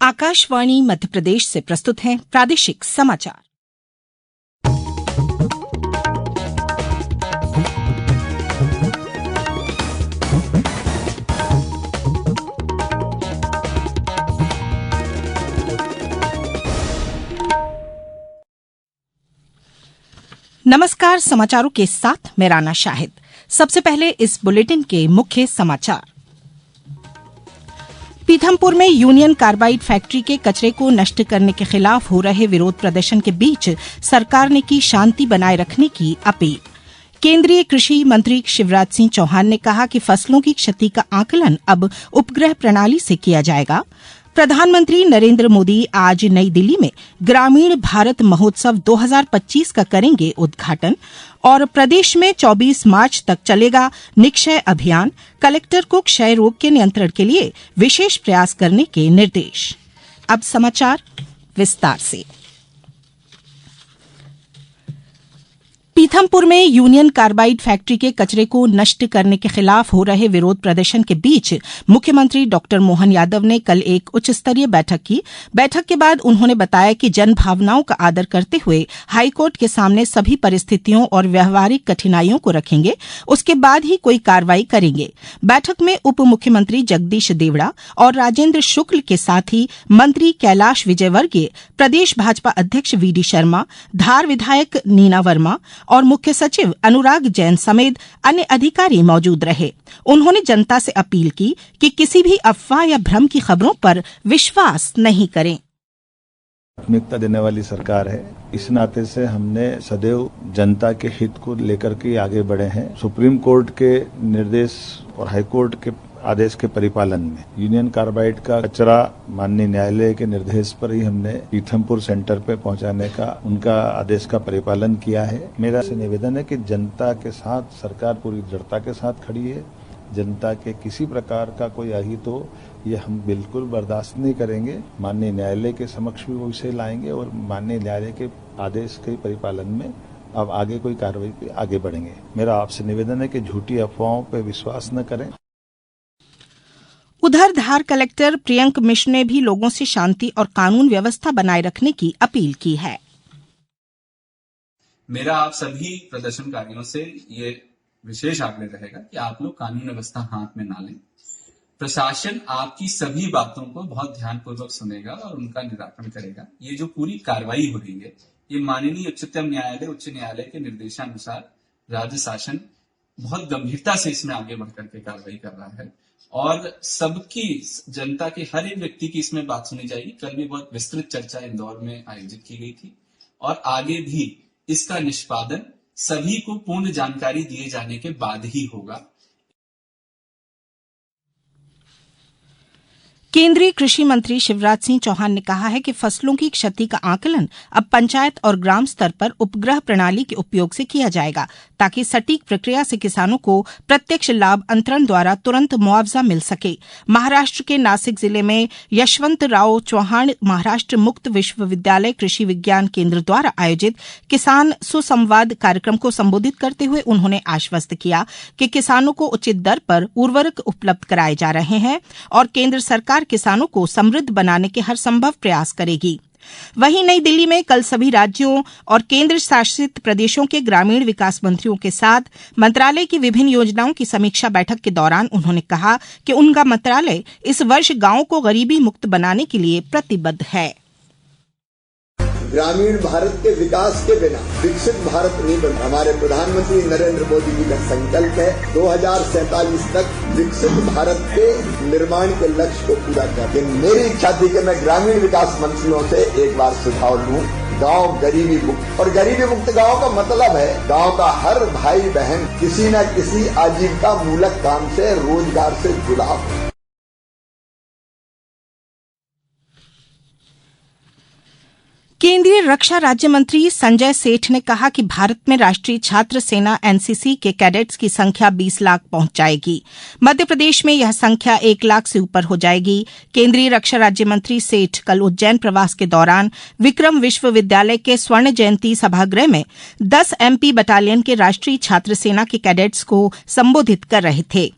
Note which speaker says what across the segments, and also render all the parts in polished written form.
Speaker 1: आकाशवाणी मध्य प्रदेश से प्रस्तुत हैं प्रादेशिक समाचार। नमस्कार, समाचारों के साथ मैं राना शाहिद। सबसे पहले इस बुलेटिन के मुख्य समाचार। पीथमपुर में यूनियन कार्बाइड फैक्ट्री के कचरे को नष्ट करने के खिलाफ हो रहे विरोध प्रदर्शन के बीच सरकार ने की शांति बनाए रखने की अपील। केंद्रीय कृषि मंत्री शिवराज सिंह चौहान ने कहा कि फसलों की क्षति का आकलन अब उपग्रह प्रणाली से किया जाएगा। प्रधानमंत्री नरेंद्र मोदी आज नई दिल्ली में ग्रामीण भारत महोत्सव 2025 का करेंगे उद्घाटन। और प्रदेश में 24 मार्च तक चलेगा निक्षय अभियान। कलेक्टर को क्षय रोग के नियंत्रण के लिए विशेष प्रयास करने के निर्देश। अब समाचार विस्तार से। पीथमपुर में यूनियन कार्बाइड फैक्ट्री के कचरे को नष्ट करने के खिलाफ हो रहे विरोध प्रदर्शन के बीच मुख्यमंत्री डॉक्टर मोहन यादव ने कल एक उच्च स्तरीय बैठक की। बैठक के बाद उन्होंने बताया कि जन भावनाओं का आदर करते हुए हाईकोर्ट के सामने सभी परिस्थितियों और व्यवहारिक कठिनाइयों को रखेंगे, उसके बाद ही कोई कार्रवाई करेंगे। बैठक में उप मुख्यमंत्री जगदीश देवड़ा और राजेंद्र शुक्ल के साथ ही मंत्री कैलाश विजयवर्गीय, प्रदेश भाजपा अध्यक्ष वीडी शर्मा, धार विधायक नीना वर्मा और मुख्य सचिव अनुराग जैन समेत अन्य अधिकारी मौजूद रहे। उन्होंने जनता से अपील की कि किसी भी अफवाह या भ्रम की खबरों पर विश्वास नहीं करें।
Speaker 2: प्राथमिकता देने वाली सरकार है, इस नाते से हमने सदैव जनता के हित को लेकर के आगे बढ़े हैं। सुप्रीम कोर्ट के निर्देश और हाईकोर्ट के आदेश के परिपालन में यूनियन कार्बाइड का कचरा माननीय न्यायालय के निर्देश पर ही हमने पीथमपुर सेंटर पे पहुंचाने का उनका आदेश का परिपालन किया है। मेरा से निवेदन है कि जनता के साथ सरकार पूरी दृढ़ता के साथ खड़ी है। जनता के किसी प्रकार का कोई अहित हो ये हम बिल्कुल बर्दाश्त नहीं करेंगे। माननीय न्यायालय के समक्ष भी वो विषय लाएंगे और माननीय न्यायालय के आदेश के परिपालन में अब आगे कोई कार्रवाई पे आगे बढ़ेंगे। मेरा आपसे निवेदन है कि झूठी अफवाहों पे विश्वास न करें।
Speaker 1: उधर धार कलेक्टर प्रियंक मिश्र ने भी लोगों से शांति और कानून व्यवस्था बनाए रखने की अपील की है।
Speaker 3: मेरा आप सभी प्रदर्शनकारियों से ये विशेष आग्रह रहेगा कि आप लोग कानून व्यवस्था हाथ में ना लें। प्रशासन आपकी सभी बातों को बहुत ध्यानपूर्वक सुनेगा और उनका निराकरण करेगा। ये जो पूरी कार्रवाई हो रही है ये माननीय उच्चतम न्यायालय उच्च न्यायालय के निर्देशानुसार राज्य शासन बहुत गंभीरता से इसमें आगे बढ़ करके कार्रवाई कर रहा है और सबकी जनता के हर एक व्यक्ति की इसमें बात सुनी जाएगी। कल भी बहुत विस्तृत चर्चा इंदौर में आयोजित की गई थी और आगे भी इसका निष्पादन सभी को पूर्ण जानकारी दिए जाने के बाद ही होगा।
Speaker 1: केंद्रीय कृषि मंत्री शिवराज सिंह चौहान ने कहा है कि फसलों की क्षति का आकलन अब पंचायत और ग्राम स्तर पर उपग्रह प्रणाली के उपयोग से किया जाएगा, ताकि सटीक प्रक्रिया से किसानों को प्रत्यक्ष लाभ अंतरण द्वारा तुरंत मुआवजा मिल सके। महाराष्ट्र के नासिक जिले में यशवंतराव चौहान महाराष्ट्र मुक्त विश्वविद्यालय कृषि विज्ञान केंद्र द्वारा आयोजित किसान सुसंवाद कार्यक्रम को संबोधित करते हुए उन्होंने आश्वस्त किया कि किसानों को उचित दर पर उर्वरक उपलब्ध कराए जा रहे हैं और केंद्र सरकार किसानों को समृद्ध बनाने के हर संभव प्रयास करेगी। वहीं नई दिल्ली में कल सभी राज्यों और केंद्र शासित प्रदेशों के ग्रामीण विकास मंत्रियों के साथ मंत्रालय की विभिन्न योजनाओं की समीक्षा बैठक के दौरान उन्होंने कहा कि उनका मंत्रालय इस वर्ष गांवों को गरीबी मुक्त बनाने के लिए प्रतिबद्ध है।
Speaker 4: ग्रामीण भारत के विकास के बिना विकसित भारत नहीं बन। हमारे प्रधानमंत्री नरेंद्र मोदी जी का संकल्प है 2047 तक विकसित भारत के निर्माण के लक्ष्य को पूरा कर। मेरी इच्छा थी कि मैं ग्रामीण विकास मंत्रियों से एक बार सुझाव लूं। गांव गरीबी मुक्त, और गरीबी मुक्त गांव का मतलब है गांव का हर भाई बहन किसी न किसी आजीविका मूलक काम से रोजगार से जुड़ा हो।
Speaker 1: केंद्रीय रक्षा राज्य मंत्री संजय सेठ ने कहा कि भारत में राष्ट्रीय छात्र सेना एनसीसी के कैडेट्स की संख्या 20 लाख पहुंच जाएगी। मध्य प्रदेश में यह संख्या 1 लाख से ऊपर हो जाएगी। केंद्रीय रक्षा राज्य मंत्री सेठ कल उज्जैन प्रवास के दौरान विक्रम विश्वविद्यालय के स्वर्ण जयंती सभागृह में 10 MP बटालियन के राष्ट्रीय छात्र सेना के कैडेट्स को संबोधित कर रहे थे।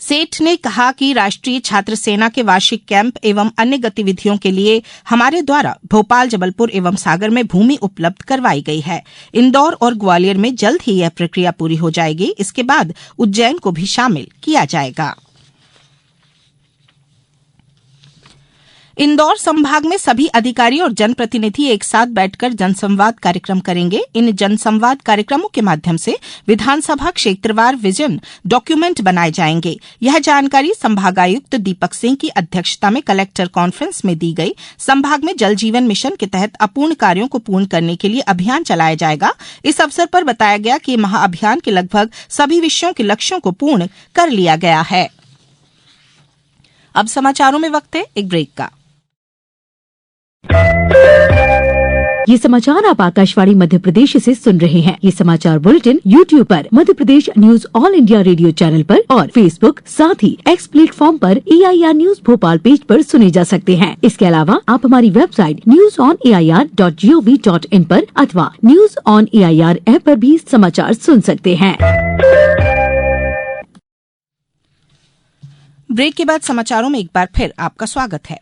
Speaker 1: सेठ ने कहा कि राष्ट्रीय छात्र सेना के वार्षिक कैंप एवं अन्य गतिविधियों के लिए हमारे द्वारा भोपाल, जबलपुर एवं सागर में भूमि उपलब्ध करवाई गई है। इंदौर और ग्वालियर में जल्द ही यह प्रक्रिया पूरी हो जाएगी। इसके बाद उज्जैन को भी शामिल किया जाएगा। इंदौर संभाग में सभी अधिकारी और जनप्रतिनिधि एक साथ बैठकर जनसंवाद कार्यक्रम करेंगे। इन जनसंवाद कार्यक्रमों के माध्यम से विधानसभा क्षेत्रवार विजन डॉक्यूमेंट बनाए जाएंगे। यह जानकारी संभागायुक्त दीपक सिंह की अध्यक्षता में कलेक्टर कॉन्फ्रेंस में दी गई। संभाग में जल जीवन मिशन के तहत अपूर्ण कार्यों को पूर्ण करने के लिए अभियान चलाया जाएगा। इस अवसर पर बताया गया कि महाअभियान के लगभग सभी विषयों के लक्ष्यों को पूर्ण कर लिया गया है। अब समाचारों में वक्त है एक ब्रेक का।
Speaker 5: ये समाचार आप आकाशवाणी मध्य प्रदेश से सुन रहे हैं। ये समाचार बुलेटिन YouTube पर Madhya Pradesh news All India Radio channel पर और Facebook साथ ही X प्लेटफॉर्म पर EIR न्यूज भोपाल पेज पर सुने जा सकते हैं। इसके अलावा आप हमारी वेबसाइट newsonair.gov.in पर अथवा न्यूज ऑन AIR ऐप पर भी समाचार सुन सकते हैं।
Speaker 1: ब्रेक के बाद समाचारों में एक बार फिर आपका स्वागत है।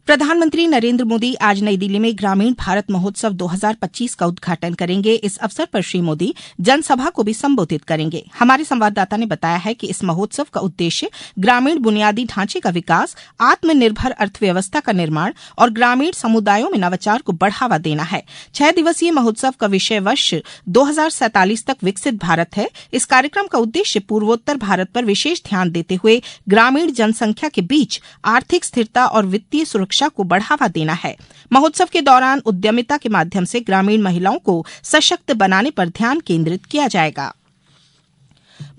Speaker 1: प्रधानमंत्री नरेंद्र मोदी आज नई दिल्ली में ग्रामीण भारत महोत्सव 2025 का उद्घाटन करेंगे। इस अवसर पर श्री मोदी जनसभा को भी संबोधित करेंगे। हमारे संवाददाता ने बताया है कि इस महोत्सव का उद्देश्य ग्रामीण बुनियादी ढांचे का विकास, आत्मनिर्भर अर्थव्यवस्था का निर्माण और ग्रामीण समुदायों में नवाचार को बढ़ावा देना है। 6 दिवसीय महोत्सव का विषय वर्ष 2047 तक विकसित भारत है। इस कार्यक्रम का उद्देश्य पूर्वोत्तर भारत पर विशेष ध्यान देते हुए ग्रामीण जनसंख्या के बीच आर्थिक स्थिरता और वित्तीय सुरक्षा को बढ़ावा देना है। महोत्सव के दौरान उद्यमिता के माध्यम से ग्रामीण महिलाओं को सशक्त बनाने पर ध्यान केंद्रित किया जाएगा।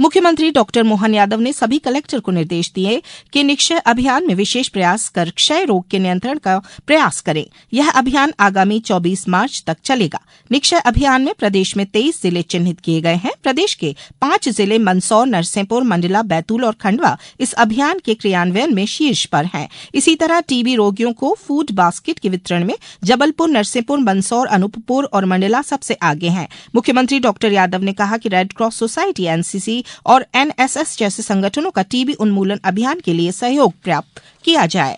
Speaker 1: मुख्यमंत्री डॉक्टर मोहन यादव ने सभी कलेक्टर को निर्देश दिए कि निक्षय अभियान में विशेष प्रयास कर क्षय रोग के नियंत्रण का प्रयास करें। यह अभियान आगामी 24 मार्च तक चलेगा। निक्षय अभियान में प्रदेश में 23 जिले चिन्हित किए गए हैं। प्रदेश के 5 जिले मंदसौर, नरसिंहपुर, मंडला, बैतूल और खंडवा इस अभियान के क्रियान्वयन में शीर्ष पर हैं। इसी तरह टीबी रोगियों को फूड बास्केट के वितरण में जबलपुर, नरसिंहपुर, मंदसौर, अनूपपुर और मंडला सबसे आगे हैं। मुख्यमंत्री डॉक्टर यादव ने कहा कि रेड क्रॉस सोसाइटी, एनसीसी और एनएसएस जैसे संगठनों का टीबी उन्मूलन अभियान के लिए सहयोग प्राप्त किया जाए।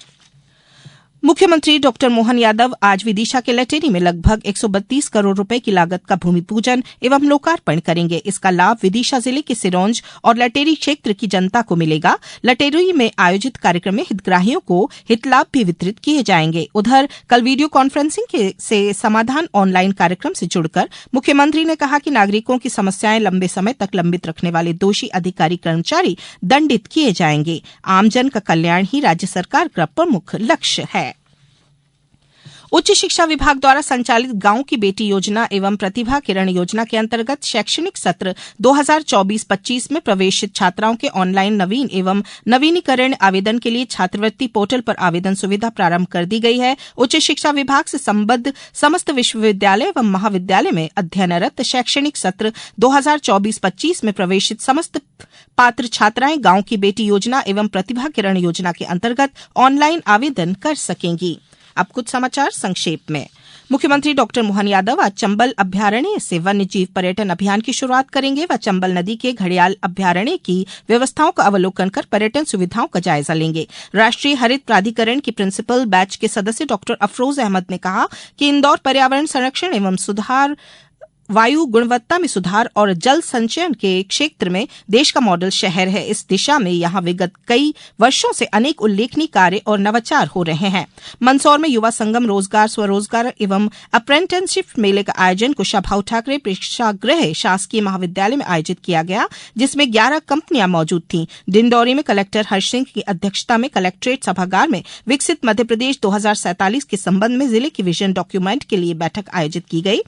Speaker 1: मुख्यमंत्री डॉक्टर मोहन यादव आज विदिशा के लटेरी में लगभग 132 करोड़ रुपए की लागत का भूमि पूजन एवं लोकार्पण करेंगे। इसका लाभ विदिशा जिले के सिरोंज और लटेरी क्षेत्र की जनता को मिलेगा। लटेरी में आयोजित कार्यक्रम में हितग्राहियों को हितलाभ भी वितरित किए जाएंगे। उधर कल वीडियो कॉन्फ्रेंसिंग से समाधान ऑनलाइन कार्यक्रम से जुड़कर मुख्यमंत्री ने कहा कि नागरिकों की समस्याएं लंबे समय तक लंबित रखने वाले दोषी अधिकारी कर्मचारी दंडित किए जाएंगे। आमजन का कल्याण ही राज्य सरकार का प्रमुख लक्ष्य है। उच्च शिक्षा विभाग द्वारा संचालित गांव की बेटी योजना एवं प्रतिभा किरण योजना के अंतर्गत शैक्षणिक सत्र 2024-25 में प्रवेशित छात्राओं के ऑनलाइन नवीन एवं नवीनीकरण आवेदन के लिए छात्रवृत्ति पोर्टल पर आवेदन सुविधा प्रारंभ कर दी गई है। उच्च शिक्षा विभाग से संबद्ध समस्त विश्वविद्यालय एवं महाविद्यालय में अध्ययनरत शैक्षणिक सत्र 2024-25 में प्रवेशित समस्त पात्र छात्राएं गांव की बेटी योजना एवं प्रतिभा किरण योजना के अंतर्गत ऑनलाइन आवेदन कर सकेंगी। अब कुछ समाचार संक्षेप में। मुख्यमंत्री डॉक्टर मोहन यादव आज चंबल अभ्यारण्य से वन्य जीव पर्यटन अभियान की शुरुआत करेंगे। वह चंबल नदी के घड़ियाल अभ्यारण्य की व्यवस्थाओं का अवलोकन कर पर्यटन सुविधाओं का जायजा लेंगे। राष्ट्रीय हरित प्राधिकरण की प्रिंसिपल बैच के सदस्य डॉक्टर अफरोज अहमद ने कहा कि इंदौर पर्यावरण संरक्षण एवं सुधार, वायु गुणवत्ता में सुधार और जल संचयन के क्षेत्र में देश का मॉडल शहर है। इस दिशा में यहां विगत कई वर्षों से अनेक उल्लेखनीय कार्य और नवाचार हो रहे हैं। मंदसौर में युवा संगम, रोजगार, स्वरोजगार एवं अप्रेंटिसशिप मेले का आयोजन कुशाभाऊ ठाकरे प्रेक्षागृह शासकीय महाविद्यालय में आयोजित किया गया, जिसमें 11 कंपनियां मौजूद थीं। डिंडौरी में कलेक्टर हर्ष सिंह की अध्यक्षता में कलेक्ट्रेट सभागार में विकसित मध्यप्रदेश 2047 के संबंध में जिले की विजन डॉक्यूमेंट के लिए बैठक आयोजित की गई।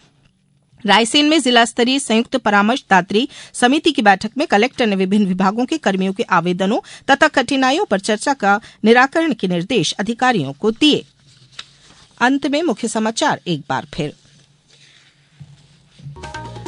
Speaker 1: रायसेन में जिला स्तरीय संयुक्त परामर्शदात्री समिति की बैठक में कलेक्टर ने विभिन्न विभागों के कर्मियों के आवेदनों तथा कठिनाइयों पर चर्चा का निराकरण के निर्देश अधिकारियों को दिए। अंत में मुख्य समाचार एक बार फिर।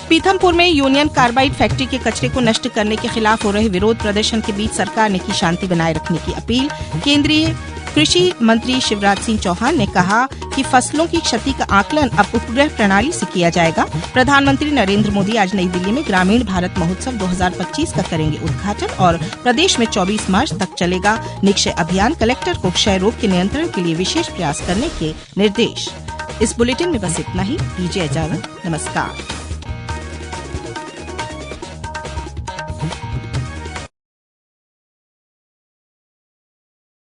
Speaker 1: पीथमपुर में यूनियन कार्बाइड फैक्ट्री के कचरे को नष्ट करने के खिलाफ हो रहे विरोध प्रदर्शन के बीच सरकार ने की शांति बनाए रखने की अपील। केंद्रीय कृषि मंत्री शिवराज सिंह चौहान ने कहा कि फसलों की क्षति का आकलन अब उपग्रह प्रणाली से किया जाएगा। प्रधानमंत्री नरेंद्र मोदी आज नई दिल्ली में ग्रामीण भारत महोत्सव 2025 का करेंगे उद्घाटन और प्रदेश में 24 मार्च तक चलेगा निक्षय अभियान। कलेक्टर को क्षय रोग के नियंत्रण के लिए विशेष प्रयास करने के निर्देश। इस बुलेटिन में बस इतना ही। दीजिए इजाजत। नमस्कार।